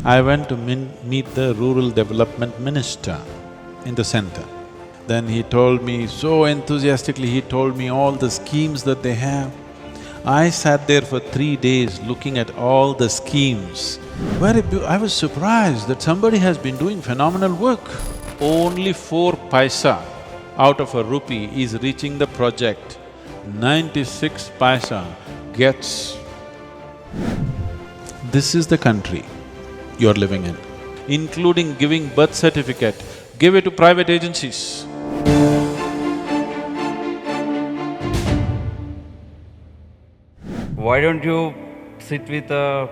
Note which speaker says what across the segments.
Speaker 1: I went to meet the rural development minister in the center. Then he told me, so enthusiastically, he told me all the schemes that they have. I sat there for 3 days looking at all the schemes. I was surprised that somebody has been doing phenomenal work. Only 4 paisa out of a rupee is reaching the project. 96 paisa gets… This is the country you're living in. Including giving birth certificate, give it to private agencies.
Speaker 2: Why don't you sit with the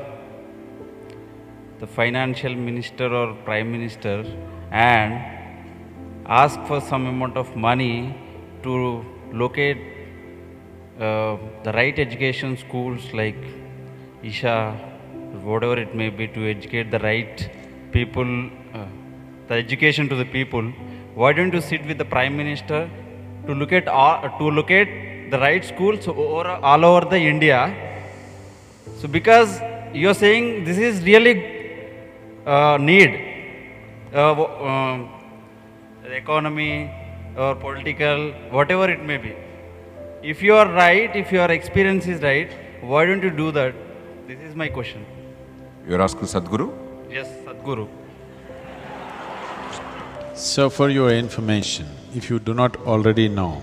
Speaker 2: financial minister or prime minister and ask for some amount of money to locate the right education schools like ASHA, whatever it may be, to educate the right people, the education to the people. Why don't you sit with the prime minister to locate the right schools all over the India? So because you're saying this is really need, the economy or political, whatever it may be. If you are right, if your experience is right, why don't you do that? This is my question.
Speaker 3: You're asking Sadhguru?
Speaker 2: Yes, Sadhguru.
Speaker 1: So for your information, if you do not already know,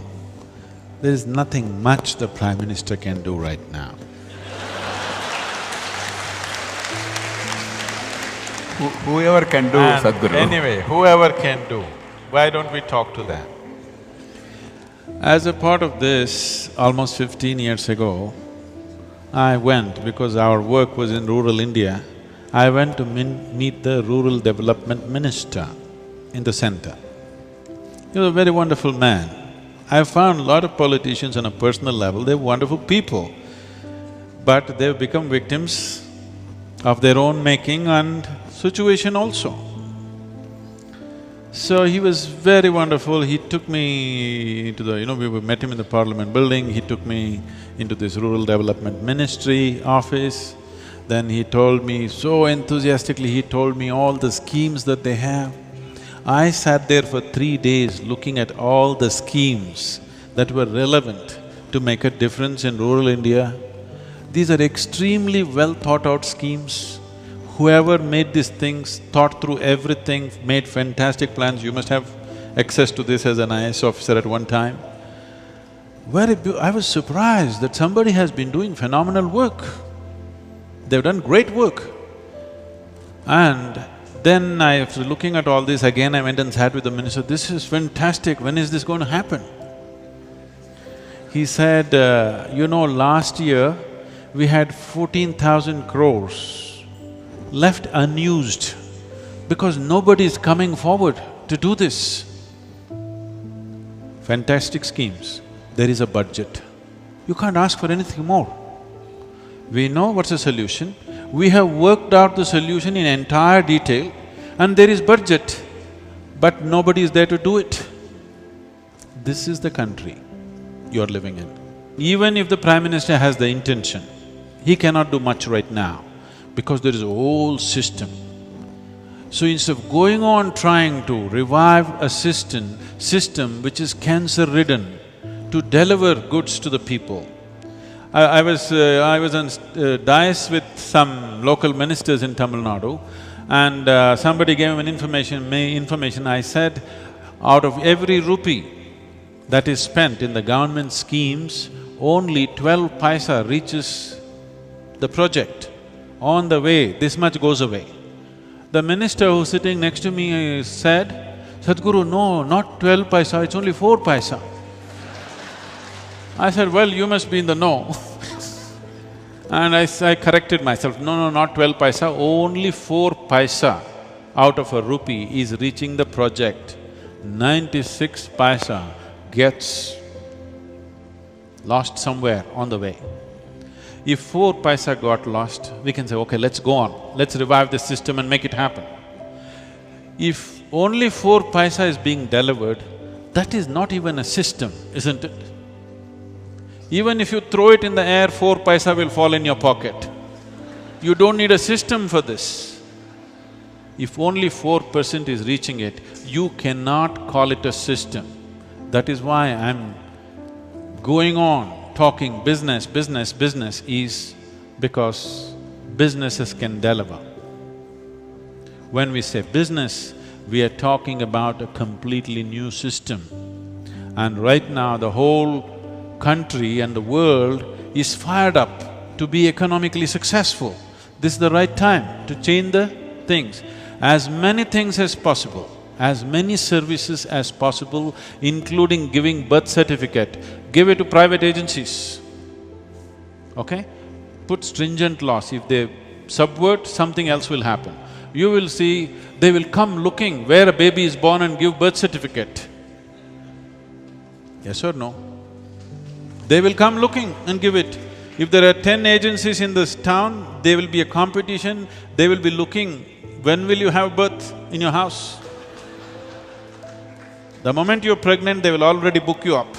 Speaker 1: there is nothing much the Prime Minister can do right now.
Speaker 3: Whoever can do, Sadhguru.
Speaker 1: Anyway, whoever can do, why don't we talk to them? As a part of this, almost 15 years ago, I went, because our work was in rural India, I went to meet the rural development minister in the center. He was a very wonderful man. I found a lot of politicians on a personal level, they're wonderful people, but they've become victims of their own making and situation also. So he was very wonderful, he took me into the… we met him in the parliament building, he took me into this rural development ministry office. Then he told me, so enthusiastically, he told me all the schemes that they have. I sat there for 3 days looking at all the schemes that were relevant to make a difference in rural India. These are extremely well thought out schemes. Whoever made these things thought through everything, made fantastic plans. You must have access to this as an IAS officer at one time. I was surprised that somebody has been doing phenomenal work. They've done great work. And then after looking at all this, again I went and sat with the minister, this is fantastic, when is this going to happen? He said, last year we had 14,000 crores left unused because nobody is coming forward to do this. Fantastic schemes, there is a budget. You can't ask for anything more. We know what's the solution, we have worked out the solution in entire detail and there is budget, but nobody is there to do it. This is the country you're living in. Even if the Prime Minister has the intention, he cannot do much right now because there is a whole system. So instead of going on trying to revive a system which is cancer-ridden to deliver goods to the people, I was on dais with some local ministers in Tamil Nadu and somebody gave me information. I said, out of every rupee that is spent in the government schemes, only 12 paisa reaches the project. On the way, this much goes away. The minister who's sitting next to me said, Sadhguru, no, not 12 paisa, it's only 4 paisa. I said, well, you must be in the know. And I corrected myself, no, not 12 paisa, only 4 paisa out of a rupee is reaching the project. 96 paisa gets lost somewhere on the way. If 4 paisa got lost, we can say, okay, let's go on, let's revive the system and make it happen. If only 4 paisa is being delivered, that is not even a system, isn't it? Even if you throw it in the air, 4 paisa will fall in your pocket. You don't need a system for this. If only 4% is reaching it, you cannot call it a system. That is why I'm going on talking business, business, business is because businesses can deliver. When we say business, we are talking about a completely new system. And right now, the whole country and the world is fired up to be economically successful. This is the right time to change the things. As many things as possible, as many services as possible, including giving birth certificate, give it to private agencies, okay? Put stringent laws. If they subvert, something else will happen. You will see, they will come looking where a baby is born and give birth certificate. Yes or no? They will come looking and give it. If there are 10 agencies in this town, there will be a competition, they will be looking, when will you have birth in your house? The moment you're pregnant, they will already book you up.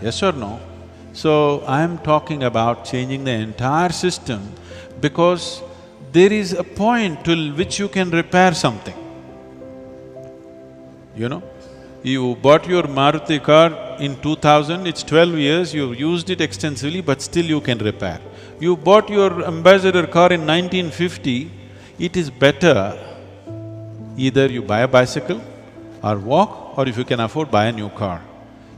Speaker 1: Yes or no? So, I'm talking about changing the entire system because there is a point till which you can repair something. You know, you bought your Maruti car in 2000, it's 12 years, you've used it extensively but still you can repair. You bought your Ambassador car in 1950, it is better either you buy a bicycle or walk, or if you can afford, buy a new car.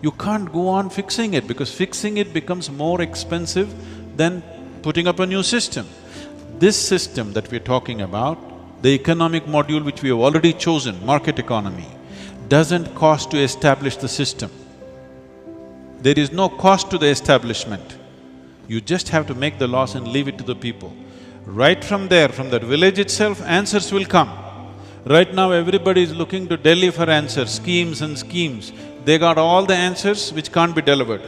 Speaker 1: You can't go on fixing it because fixing it becomes more expensive than putting up a new system. This system that we're talking about, the economic module which we have already chosen, market economy, doesn't cost to establish the system. There is no cost to the establishment. You just have to make the laws and leave it to the people. Right from there, from that village itself, answers will come. Right now everybody is looking to Delhi for answers, schemes and schemes. They got all the answers which can't be delivered.